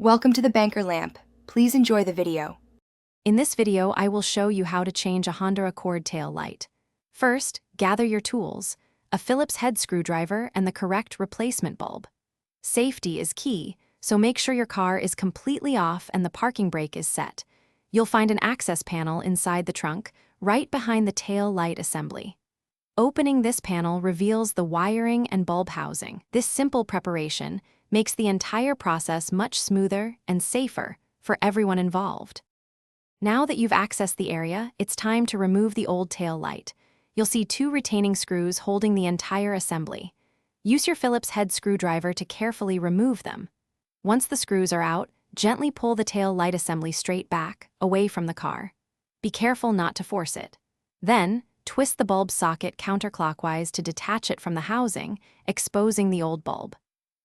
Welcome to the Banker Lamp. Please enjoy the video. In this video, I will show you how to change a Honda Accord tail light. First, gather your tools, a Phillips head screwdriver and the correct replacement bulb. Safety is key, so make sure your car is completely off and the parking brake is set. You'll find an access panel inside the trunk, right behind the tail light assembly. Opening this panel reveals the wiring and bulb housing. This simple preparation makes the entire process much smoother and safer for everyone involved. Now that you've accessed the area, it's time to remove the old tail light. You'll see two retaining screws holding the entire assembly. Use your Phillips head screwdriver to carefully remove them. Once the screws are out, gently pull the tail light assembly straight back, away from the car. Be careful not to force it. Then, twist the bulb socket counterclockwise to detach it from the housing, exposing the old bulb.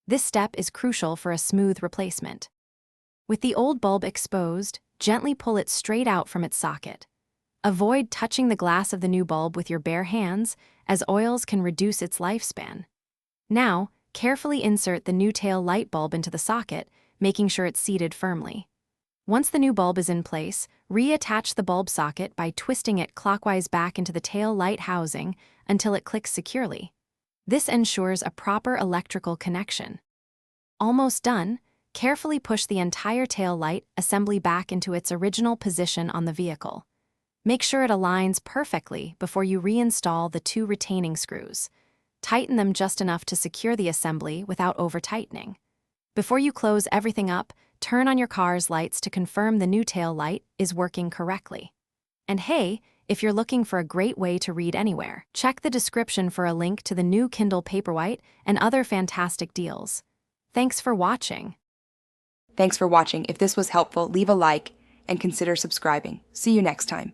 This step is crucial for a smooth replacement. With the old bulb exposed, gently pull it straight out from its socket. Avoid touching the glass of the new bulb with your bare hands, as oils can reduce its lifespan. Now, carefully insert the new tail light bulb into the socket, making sure it's seated firmly. Once the new bulb is in place, reattach the bulb socket by twisting it clockwise back into the tail light housing until it clicks securely. This ensures a proper electrical connection. Almost done, carefully push the entire tail light assembly back into its original position on the vehicle. Make sure it aligns perfectly before you reinstall the two retaining screws. Tighten them just enough to secure the assembly without over-tightening. Before you close everything up, turn on your car's lights to confirm the new tail light is working correctly. And hey, if you're looking for a great way to read anywhere, check the description for a link to the new Kindle Paperwhite and other fantastic deals. Thanks for watching. Thanks for watching. If this was helpful, leave a like and consider subscribing. See you next time.